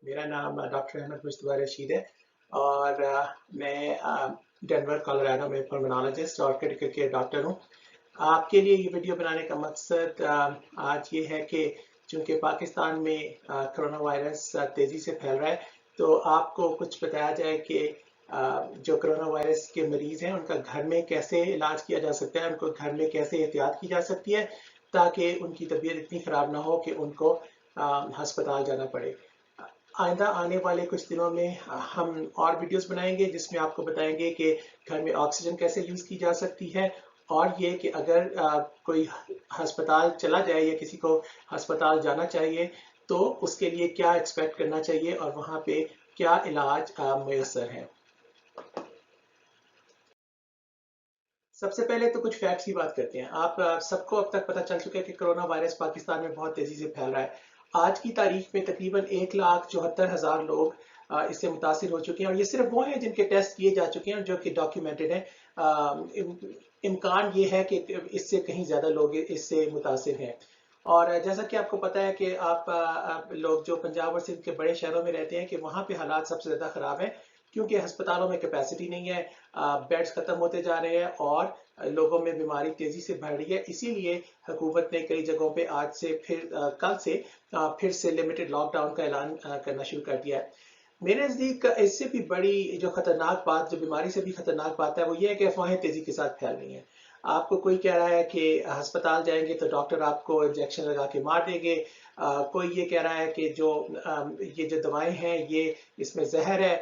मेरा नाम डॉक्टर अहमद मुश्तबा रशीद है और मैं डेनवर कोलोराडो में पल्मोनोलॉजिस्ट और क्रिटिकल केयर डॉक्टर हूँ। आपके लिए ये वीडियो बनाने का मकसद आज ये है कि चूँकि पाकिस्तान में कोरोना वायरस तेज़ी से फैल रहा है, तो आपको कुछ बताया जाए कि जो कोरोना वायरस के मरीज़ हैं उनका घर में कैसे इलाज किया जा सकता है, उनको घर में कैसे एहतियात की जा सकती है ताकि उनकी तबीयत इतनी ख़राब ना हो कि उनको हस्पताल जाना पड़े। आइंदा आने वाले कुछ दिनों में हम और वीडियोस बनाएंगे जिसमें आपको बताएंगे कि घर में ऑक्सीजन कैसे यूज़ की जा सकती है और ये कि अगर कोई अस्पताल चला जाए या किसी को अस्पताल जाना चाहिए तो उसके लिए क्या एक्सपेक्ट करना चाहिए और वहाँ पे क्या इलाज मुयस्सर है। सबसे पहले तो कुछ फैक्ट्स की बात करते हैं। आप सबको अब तक पता चल चुका है कि कोरोना वायरस पाकिस्तान में बहुत तेजी से फैल रहा है। आज की तारीख में तकरीबन 1,74,000 लोग इससे मुतासिर हो चुके हैं और ये सिर्फ वो हैं जिनके टेस्ट किए जा चुके हैं जो कि डॉक्यूमेंटेड हैं। इम्कान ये है कि इससे कहीं ज़्यादा लोग इससे मुतासिर हैं। और जैसा कि आपको पता है कि आप लोग जो पंजाब और सिंध के बड़े शहरों में रहते हैं कि वहाँ पे हालात सबसे ज़्यादा ख़राब हैं क्योंकि अस्पतालों में कैपेसिटी नहीं है, बेड्स ख़त्म होते जा रहे हैं और लोगों में बीमारी तेज़ी से बढ़ रही है। इसीलिए हुकूमत ने कई जगहों पे आज से कल से फिर से लिमिटेड लॉकडाउन का ऐलान करना शुरू कर दिया है। मेरे नज़दीक इससे भी बड़ी जो खतरनाक बात, जो बीमारी से भी खतरनाक बात है, वो ये है कि अफवाहें तेज़ी के साथ फैल रही हैं। आपको कोई कह रहा है कि अस्पताल जाएंगे तो डॉक्टर आपको इंजेक्शन लगा के मार देंगे। कोई ये कह रहा है कि ये जो दवाएं हैं ये इसमें जहर है।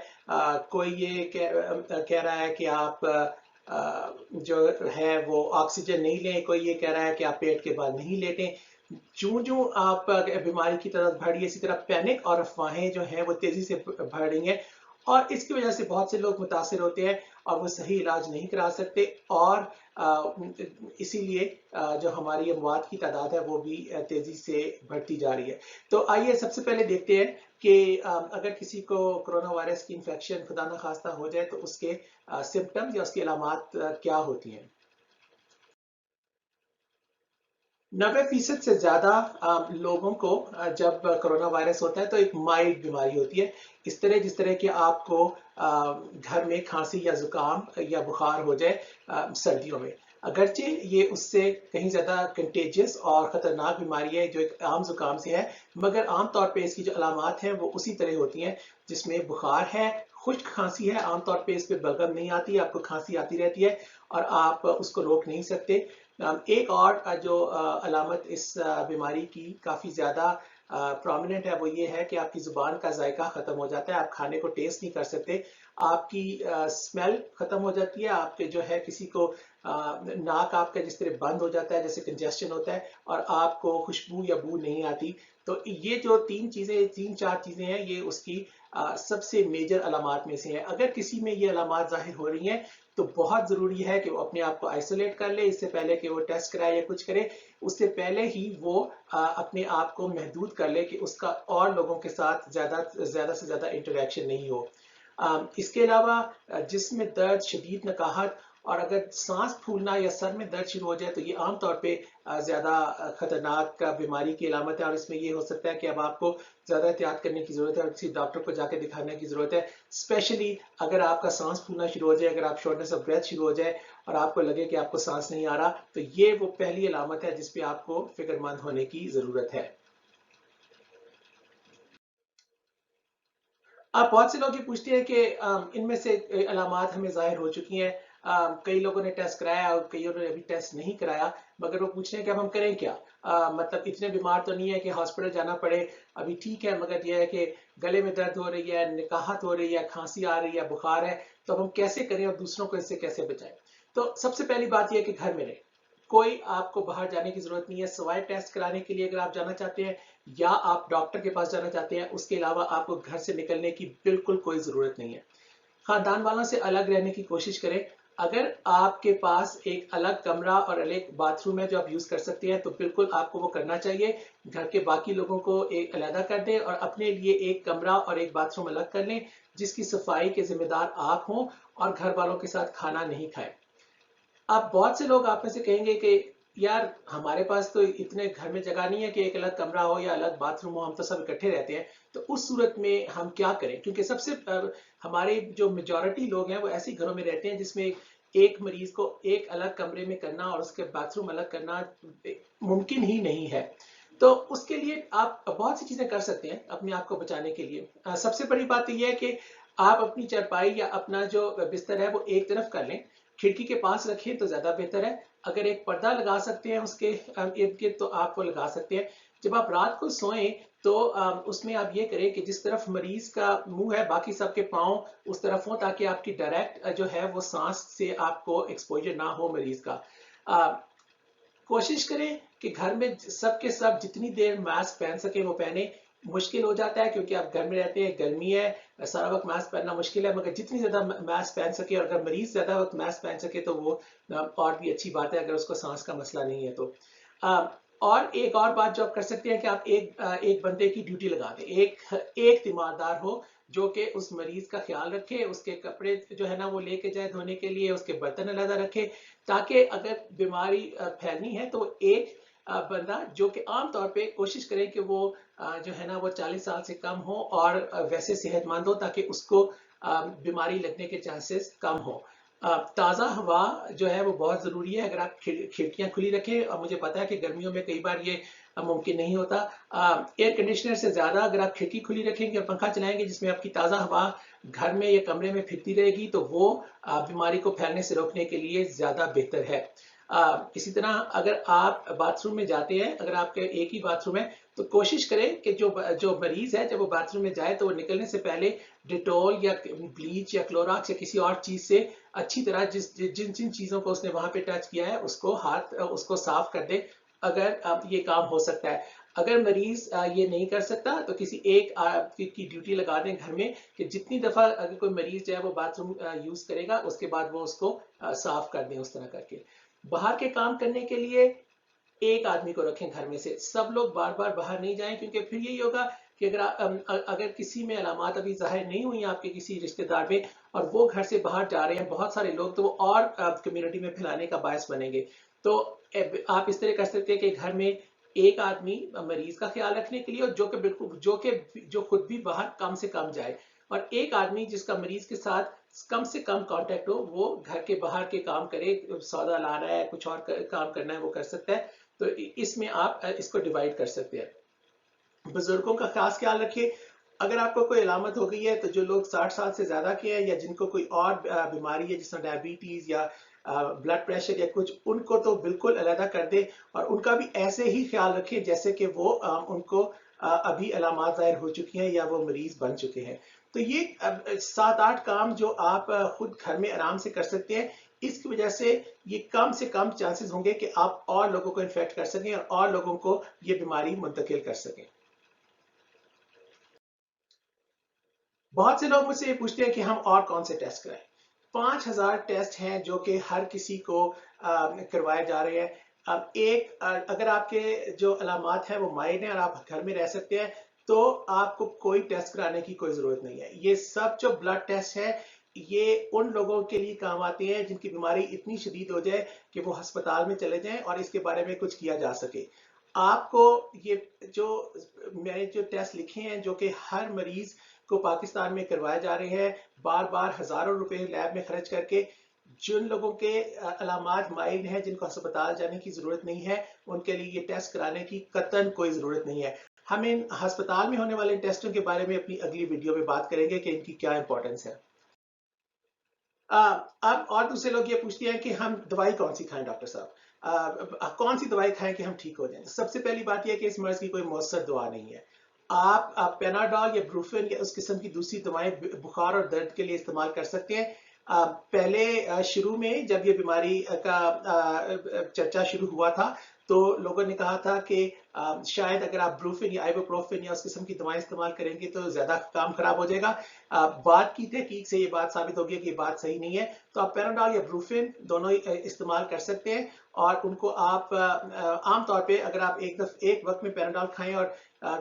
कोई ये कह रहा है कि आप जो है वो ऑक्सीजन नहीं लें। कोई ये कह रहा है कि आप पेट के बाद नहीं लेटें। जो आप बीमारी की तरफ बढ़ रही है, इसी तरह पैनिक और अफवाहें जो हैं वो तेजी से बढ़ रही हैं और इसकी वजह से बहुत से लोग मुतासिर होते हैं और वो सही इलाज नहीं करा सकते और इसीलिए जो हमारी अमवात की तादाद है वो भी तेजी से बढ़ती जा रही है। तो आइए सबसे पहले देखते हैं कि अगर किसी को कोरोना वायरस की इन्फेक्शन खुदा न खास्ता हो जाए तो उसके सिम्टम्स या उसकी अलामात क्या होती हैं। 90% से ज्यादा लोगों को जब कोरोना वायरस होता है तो एक माइल्ड बीमारी होती है, जिस तरह कि आपको घर में खांसी या जुकाम या बुखार हो जाए सर्दियों में। अगरचे ये उससे कहीं ज्यादा कंटेजियस और खतरनाक बीमारी है जो एक आम जुकाम से है, मगर आमतौर पे इसकी जो अलामात हैं वो उसी तरह होती हैं जिसमें बुखार है, खुश्क खांसी है। आमतौर पे इस पे बलगम नहीं आती, आपको खांसी आती रहती है और आप उसको रोक नहीं सकते। एक और जो अलामत इस बीमारी की काफ़ी ज़्यादा प्रोमिनेंट है वो ये है कि आपकी ज़ुबान का जायका ख़त्म हो जाता है, आप खाने को टेस्ट नहीं कर सकते, आपकी स्मेल ख़त्म हो जाती है, आपके जो है किसी को नाक आपका जिस तरह बंद हो जाता है, जैसे कंजेस्शन होता है और आपको खुशबू या बू नहीं आती। तो ये जो तीन चार चीज़ें हैं ये उसकी सबसे मेजर अलामात में से है। अगर किसी में ये अलामात जाहिर हो रही हैं तो बहुत ज़रूरी है कि वो अपने आप को आइसोलेट कर ले, इससे पहले कि वो टेस्ट कराए या कुछ करे। उससे पहले ही वो अपने आप को महदूद कर ले कि उसका और लोगों के साथ ज़्यादा से ज़्यादा इंटरेक्शन नहीं हो। इसके अलावा जिस्म में दर्द, शदीद नकाहत और अगर सांस फूलना या सर में दर्द शुरू हो जाए तो ये आमतौर पे ज़्यादा खतरनाक बीमारी की अलामत है और इसमें ये हो सकता है कि अब आपको ज़्यादा एहतियात करने की ज़रूरत है और किसी डॉक्टर को जाके दिखाने की ज़रूरत है। स्पेशली अगर आपका सांस फूलना शुरू हो जाए, अगर आप शॉर्टनेस ऑफ ब्रेथ शुरू हो जाए और आपको लगे कि आपको सांस नहीं आ रहा, तो ये वो पहली अलामत है जिस पे आपको फिक्रमंद होने की ज़रूरत है। आप बहुत से लोग ये पूछते हैं कि इनमें से अलामात हमें जाहिर हो चुकी हैं, कई लोगों ने टेस्ट कराया और कईयों ने अभी टेस्ट नहीं कराया, मगर वो पूछ रहे हैं कि अब हम करें क्या। मतलब इतने बीमार तो नहीं है कि हॉस्पिटल जाना पड़े, अभी ठीक है, मगर यह है कि गले में दर्द हो रही है, निकाहत हो रही है, खांसी आ रही है, बुखार है, तो अब हम कैसे करें और दूसरों को इससे कैसे बचाएं। तो सबसे पहली बात यह है कि घर में रहें, कोई आपको बाहर जाने की जरूरत नहीं है सवाए टेस्ट कराने के लिए। अगर आप जाना चाहते हैं या आप डॉक्टर के पास जाना चाहते हैं, उसके अलावा आपको घर से निकलने की बिल्कुल कोई जरूरत नहीं है। खानदान वालों से अलग रहने की कोशिश करें। अगर आपके पास एक अलग कमरा और अलग बाथरूम है जो आप यूज कर सकते हैं तो बिल्कुल आपको वो करना चाहिए। घर के बाकी लोगों को एक अलग कर दें और अपने लिए एक कमरा और एक बाथरूम अलग कर लें जिसकी सफाई के जिम्मेदार आप हों और घर वालों के साथ खाना नहीं खाएं। अब बहुत से लोग आप में से कहेंगे कि यार हमारे पास तो इतने घर में जगह नहीं है कि एक अलग कमरा हो या अलग बाथरूम हो, हम तो सब इकट्ठे रहते हैं। तो उस सूरत में हम क्या करें, क्योंकि हमारे जो मेजॉरिटी लोग हैं वो ऐसे घरों में रहते हैं जिसमें एक मरीज को एक अलग कमरे में करना और उसके बाथरूम अलग करना मुमकिन ही नहीं है। तो उसके लिए आप बहुत सी चीजें कर सकते हैं अपने आप को बचाने के लिए। सबसे बड़ी बात तो यह है कि आप अपनी चारपाई या अपना जो बिस्तर है वो एक तरफ कर लें, खिड़की के पास रखें तो ज्यादा बेहतर है। अगर एक पर्दा लगा सकते हैं उसके इर्द गिर्द तो आप वो लगा सकते हैं। जब आप रात को सोएं तो उसमें आप ये करें कि जिस तरफ मरीज का मुंह है बाकी सबके पांव उस तरफ हो, ताकि आपकी डायरेक्ट जो है वो सांस से आपको एक्सपोजर ना हो मरीज का। कोशिश करें कि घर में सबके सब जितनी देर मास्क पहन सके वो पहने। मुश्किल हो जाता है क्योंकि आप घर में रहते हैं, गर्मी है, सारा वक्त मास्क पहनना मुश्किल है, मगर जितनी ज्यादा मास्क पहन सके और अगर मरीज ज्यादा वक्त मास्क पहन सके तो वो और भी अच्छी बात है, अगर उसको सांस का मसला नहीं है तो। और एक और बात जो आप कर सकते हैं कि आप एक बंदे की ड्यूटी लगा दें, एक तीमारदार हो जो कि उस मरीज का ख्याल रखे, उसके कपड़े जो है ना वो लेके जाए धोने के लिए, उसके बर्तन अलग रखे, ताकि अगर बीमारी फैलनी है तो एक बंदा जो कि आमतौर पे कोशिश करे कि वो जो है ना वो 40 साल से कम हो और वैसे सेहतमंद हो, ताकि उसको बीमारी लगने के चांसेस कम हो। ताज़ा हवा जो है वो बहुत ज़रूरी है। अगर आप खिड़कियां खुली रखें, और मुझे पता है कि गर्मियों में कई बार ये मुमकिन नहीं होता, एयर कंडीशनर से ज़्यादा अगर आप खिड़की खुली रखेंगे और पंखा चलाएंगे जिसमें आपकी ताज़ा हवा घर में या कमरे में फिरती रहेगी, तो वो बीमारी को फैलने से रोकने के लिए ज़्यादा बेहतर है। इसी तरह अगर आप बाथरूम में जाते हैं, अगर आपके एक ही बाथरूम है, तो कोशिश करें कि जो मरीज है जब वो बाथरूम में जाए तो वो निकलने से पहले डिटोल या ब्लीच या क्लोरॉक्स या किसी और चीज से अच्छी तरह जिन जिन चीजों को उसने वहां पे टच किया है उसको साफ कर दे, अगर ये काम हो सकता है। अगर मरीज ये नहीं कर सकता तो किसी एक की ड्यूटी लगा दें घर में, कि जितनी दफा अगर कोई मरीज जो है वो बाथरूम यूज करेगा उसके बाद वो उसको साफ कर दें उस तरह करके। बाहर के काम करने के लिए एक आदमी को रखें घर में से, सब लोग बार बार बाहर नहीं जाएं, क्योंकि फिर यही होगा कि अगर किसी में अलामात अभी जाहिर नहीं हुई आपके किसी रिश्तेदार में और वो घर से बाहर जा रहे हैं बहुत सारे लोग, तो वो और कम्युनिटी में फैलाने का बायस बनेंगे। तो आप इस तरह कर सकते हैं कि घर में एक आदमी मरीज का ख्याल रखने के लिए, और जो खुद भी बाहर कम से कम जाए, और एक आदमी जिसका मरीज के साथ कम से कम कांटेक्ट हो, वो घर के बाहर के काम करे, सौदा ला रहा है, कुछ और काम करना है वो कर सकता है। तो इसमें आप इसको डिवाइड कर सकते हैं। बुजुर्गों का खास ख्याल रखिए। अगर आपको कोई अलामत हो गई है तो जो लोग 60 साल से ज्यादा के हैं या जिनको कोई और बीमारी है जिसमें डायबिटीज या ब्लड प्रेशर या कुछ, उनको तो बिल्कुल अलहदा कर दे और उनका भी ऐसे ही ख्याल रखे जैसे कि वो उनको अभी अलामत जाहिर हो चुकी हैं या वो मरीज बन चुके हैं। तो ये 7-8 काम जो आप खुद घर में आराम से कर सकते हैं, इसकी वजह से ये कम से कम चांसेस होंगे कि आप और लोगों को इन्फेक्ट कर सकें और लोगों को ये बीमारी मुंतकिल कर सकें। बहुत से लोग मुझसे ये पूछते हैं कि हम और कौन से टेस्ट कराएं। 5000 टेस्ट हैं जो कि हर किसी को करवाए जा रहे हैं। अब अगर आपके जो अलामात हैं वो माइल्ड हैं और आप घर में रह सकते हैं, तो आपको कोई टेस्ट कराने की कोई जरूरत नहीं है। ये सब जो ब्लड टेस्ट है ये उन लोगों के लिए काम आते हैं जिनकी बीमारी इतनी शदीद हो जाए कि वो अस्पताल में चले जाएं और इसके बारे में कुछ किया जा सके। आपको ये जो मैंने जो टेस्ट लिखे हैं जो कि हर मरीज को पाकिस्तान में करवाए जा रहे हैं, बार बार हजारों रुपए लैब में खर्च करके, जिन लोगों के अलामात माइल्ड हैं जिनको अस्पताल जाने की जरूरत नहीं है, उनके लिए ये टेस्ट कराने की कतई कोई जरूरत नहीं है। हम इन अस्पताल में होने वाले टेस्टों के बारे में अपनी अगली वीडियो में बात करेंगे कि इनकी क्या इंपॉर्टेंस है। अब और दूसरे लोग ये पूछते हैं कि हम दवाई कौन सी खाएं डॉक्टर साहब, कौन सी दवाई खाएं कि हम ठीक हो जाएं। सबसे पहली बात यह कि इस मर्ज की कोई मौसर दवा नहीं है। आप पेनाडोल या ब्रूफेन या उस किस्म की दूसरी दवाएं बुखार और दर्द के लिए इस्तेमाल कर सकते हैं। पहले शुरू में जब ये बीमारी का चर्चा शुरू हुआ था तो लोगों ने कहा था कि शायद अगर आप ब्रूफिन या आइबुप्रोफेन या उस किस्म की दवाएं इस्तेमाल करेंगे तो ज्यादा काम खराब हो जाएगा। बात की तहकीक से ये बात साबित होगी कि ये बात सही नहीं है। तो आप पेनाडोल या ब्रूफिन दोनों ही इस्तेमाल कर सकते हैं और उनको आप आमतौर पे अगर आप एक वक्त में पेनाडोल खाएं और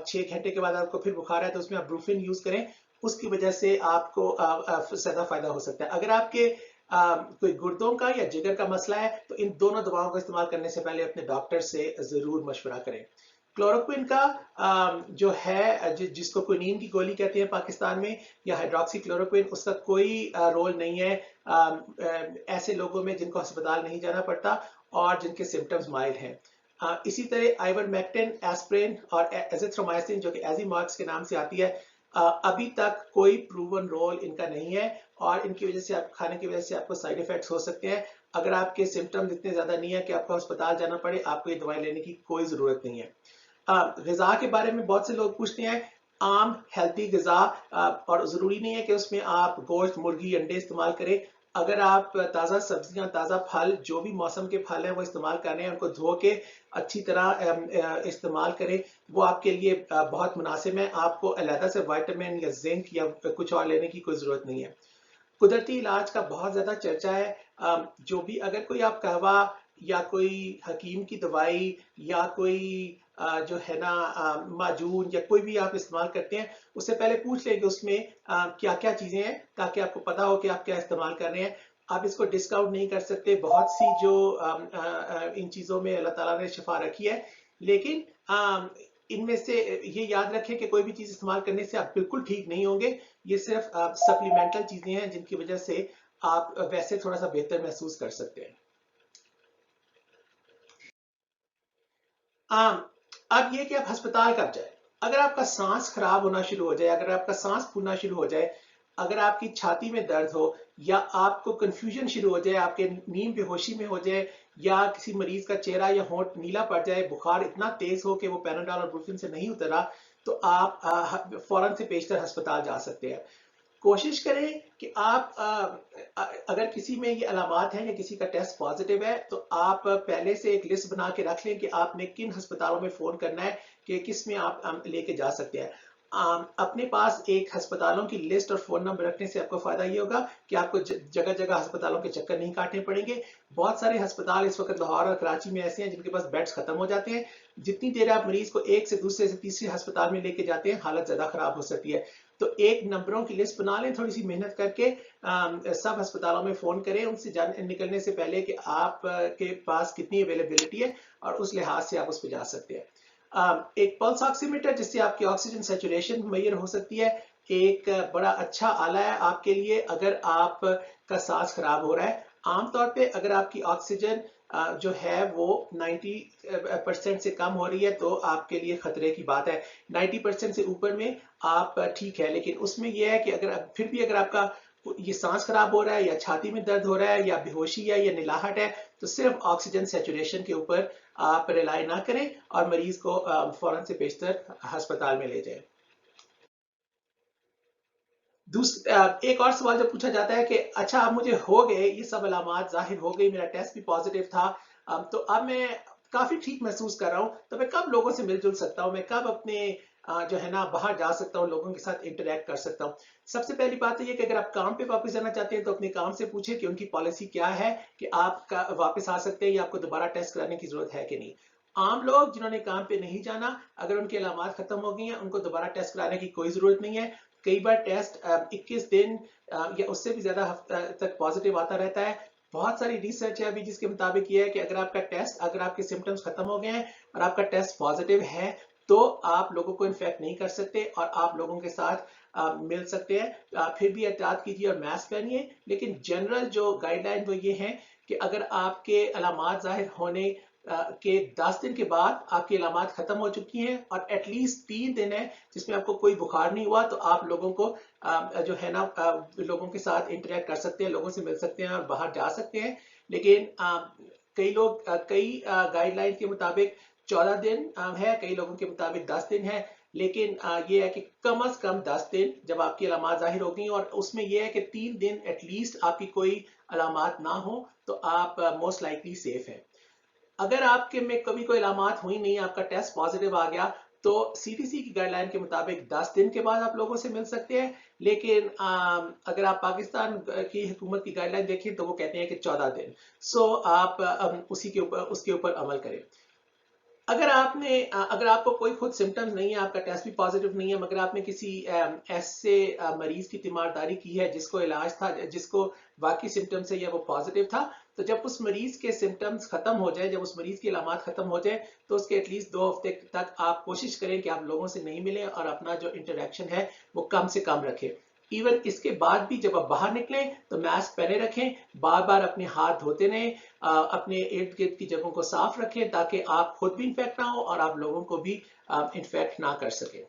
6 घंटे के बाद आपको फिर बुखार है तो उसमें आप ब्रूफिन यूज करें, उसकी वजह से आपको ज्यादा फायदा हो सकता है। अगर आपके कोई गुर्दों का या जिगर का मसला है तो इन दोनों दवाओं का इस्तेमाल करने से पहले अपने डॉक्टर से जरूर मशवरा करें। क्लोरोक्विन का जो है जिसको क्विनीन की गोली कहते हैं पाकिस्तान में, या हाइड्रोक्सी क्लोरोक्विन, उसका कोई रोल नहीं है ऐसे लोगों में जिनको अस्पताल नहीं जाना पड़ता और जिनके सिम्टम्स माइल्ड हैं। इसी तरह आइवरमेक्टिन, एस्प्रिन और एजिथ्रोमाइसिन जो कि एजीमॉक्स के नाम से आती है, अभी तक कोई प्रूवन रोल इनका नहीं है और इनकी वजह से आप खाने की वजह से आपको साइड इफेक्ट्स हो सकते हैं। अगर आपके सिम्टम्स इतने ज्यादा नहीं है कि आपको अस्पताल जाना पड़े, आपको ये दवाई लेने की कोई जरूरत नहीं है। ग़िज़ा के बारे में बहुत से लोग पूछते हैं। आम हेल्थी ग़िज़ा, और ज़रूरी नहीं है कि उसमें आप गोश्त, मुर्गी, अंडे इस्तेमाल करें। अगर आप ताज़ा सब्जियां, ताज़ा फल, जो भी मौसम के फल हैं वो इस्तेमाल कर रहे हैं, उनको धो के अच्छी तरह इस्तेमाल करें, वो आपके लिए बहुत मुनासिब है। आपको अलहदा से विटामिन या जिंक या कुछ और लेने की कोई ज़रूरत नहीं है। कुदरती इलाज का बहुत ज़्यादा चर्चा है। जो भी अगर कोई आप कहवा या कोई हकीम की दवाई या कोई जो है ना माजून या कोई भी आप इस्तेमाल करते हैं, उससे पहले पूछ लें कि उसमें क्या क्या चीज़ें हैं, ताकि आपको पता हो कि आप क्या इस्तेमाल कर रहे हैं। आप इसको डिस्काउंट नहीं कर सकते। बहुत सी जो इन चीज़ों में अल्लाह ताला ने शिफा रखी है, लेकिन इनमें से ये याद रखें कि कोई भी चीज़ इस्तेमाल करने से आप बिल्कुल ठीक नहीं होंगे। ये सिर्फ सप्लीमेंटल चीज़ें हैं जिनकी वजह से आप वैसे थोड़ा सा बेहतर महसूस कर सकते हैं। अब ये कि आप अस्पताल कब जाए। अगर आपका सांस खराब होना शुरू हो जाए, अगर आपका सांस फूलना शुरू हो जाए, अगर आपकी छाती में दर्द हो, या आपको कंफ्यूजन शुरू हो जाए, आपके नींद बेहोशी में हो जाए, या किसी मरीज का चेहरा या होंठ नीला पड़ जाए, बुखार इतना तेज हो कि वो पैनाडोल और ब्रूफिन से नहीं उतरा, तो आप फौरन से पेशतर अस्पताल जा सकते हैं। कोशिश करें कि आप अगर किसी में ये अलामात हैं या किसी का टेस्ट पॉजिटिव है, तो आप पहले से एक लिस्ट बना के रख लें कि आपने किन अस्पतालों में फोन करना है, कि किस में आप लेके जा सकते हैं। अपने पास एक अस्पतालों की लिस्ट और फोन नंबर रखने से आपको फायदा ये होगा कि आपको जगह जगह अस्पतालों के चक्कर नहीं काटने पड़ेंगे। बहुत सारे अस्पताल इस वक्त लाहौर और कराची में ऐसे हैं जिनके पास बेड्स खत्म हो जाते हैं। जितनी देर आप मरीज को एक से दूसरे से तीसरे अस्पताल में लेके जाते हैं, हालत ज्यादा खराब हो सकती है। तो एक नंबरों की लिस्ट बना लें, थोड़ी सी मेहनत करके सब अस्पतालों में फोन करें उनसे निकलने से पहले कि आप के पास कितनी अवेलेबिलिटी है, और उस लिहाज से आप उस पर जा सकते हैं। एक पल्स ऑक्सीमीटर जिससे आपकी ऑक्सीजन सैचुरेशन मुहैया हो सकती है, एक बड़ा अच्छा आला है आपके लिए अगर आप का सांस खराब हो रहा है। आमतौर पे अगर आपकी ऑक्सीजन जो है वो 90% से कम हो रही है तो आपके लिए खतरे की बात है। 90% से ऊपर में आप ठीक है, लेकिन उसमें यह है कि अगर फिर भी अगर आपका ये सांस खराब हो रहा है, या छाती में दर्द हो रहा है, या बेहोशी है, या निलाहट है, तो सिर्फ ऑक्सीजन सैचुरेशन के ऊपर आप रिलाई ना करें और मरीज को फौरन से पेशतर अस्पताल में ले जाएं। एक और सवाल जो पूछा जाता है कि अच्छा अब मुझे हो गए, ये सब अलामात जाहिर हो गई, मेरा टेस्ट भी पॉजिटिव था, तो अब मैं काफी ठीक महसूस कर रहा हूँ, तो मैं कब लोगों से मिलजुल सकता हूँ, मैं कब अपने जो है ना बाहर जा सकता हूँ, लोगों के साथ इंटरेक्ट कर सकता हूँ। सबसे पहली बात तो ये कि अगर आप काम पे वापस जाना चाहते हैं तो अपने काम से पूछें कि उनकी पॉलिसी क्या है, कि आप वापस आ सकते हैं या आपको दोबारा टेस्ट कराने की जरूरत है कि नहीं। आम लोग जिन्होंने काम पे नहीं जाना, अगर उनकी अलामात खत्म हो गई हैं, उनको दोबारा टेस्ट कराने की कोई जरूरत नहीं है। कई बार टेस्ट 21 दिन या उससे भी ज्यादा तक पॉजिटिव आता रहता है। बहुत सारी रिसर्च है अभी जिसके मुताबिक ये है कि अगर आपका टेस्ट, अगर आपके सिम्टम्स खत्म हो गए हैं और आपका टेस्ट पॉजिटिव है, तो आप लोगों को इन्फेक्ट नहीं कर सकते और आप लोगों के साथ मिल सकते हैं। फिर भी एहतियात कीजिए और मास्क पहनिए, लेकिन जनरल जो गाइडलाइन वो ये है कि अगर आपके अलामात जाहिर होने के 10 दिन के बाद आपकी अलामात खत्म हो चुकी हैं और एटलीस्ट 3 दिन है जिसमें आपको कोई बुखार नहीं हुआ, तो आप लोगों को जो है ना लोगों के साथ इंटरेक्ट कर सकते हैं, लोगों से मिल सकते हैं और बाहर जा सकते हैं। लेकिन कई लोग कई गाइडलाइन के मुताबिक 14 दिन है, कई लोगों के मुताबिक 10 दिन है, लेकिन ये है कि कम से कम 10 दिन जब आपकी अलामात जाहिर होगी, और उसमें ये है कि 3 दिन एटलीस्ट आपकी कोई अलामात ना हो, तो आप मोस्ट लाइकली सेफ है। अगर आपके में कभी कोई अलामात हुई नहीं, आपका टेस्ट पॉजिटिव आ गया, तो सीडीसी की गाइडलाइन के मुताबिक 10 दिन के बाद आप लोगों से मिल सकते हैं। लेकिन अगर आप पाकिस्तान की हुकूमत की गाइडलाइन देखें तो वो कहते हैं कि 14 दिन। सो आप उसी के ऊपर उसके ऊपर अमल करें। अगर आपको कोई खुद सिम्टम्स नहीं है, आपका टेस्ट भी पॉजिटिव नहीं है, मगर आपने किसी ऐसे मरीज की तीमारदारी की है जिसको इलाज था, जिसको बाकी सिम्टम्स है या वो पॉजिटिव था, तो जब उस मरीज के सिम्टम्स खत्म हो जाए, जब उस मरीज की अलामत खत्म हो जाए, तो उसके एटलीस्ट 2 हफ्ते तक आप कोशिश करें कि आप लोगों से नहीं मिलें और अपना जो इंटरेक्शन है वो कम से कम रखें। इवन इसके बाद भी जब आप बाहर निकलें तो मास्क पहने रखें, बार बार अपने हाथ धोते रहें, अपने इर्द गिर्द की जगहों को साफ रखें ताकि आप खुद भी इन्फेक्ट ना हो और आप लोगों को भी इन्फेक्ट ना कर सकें।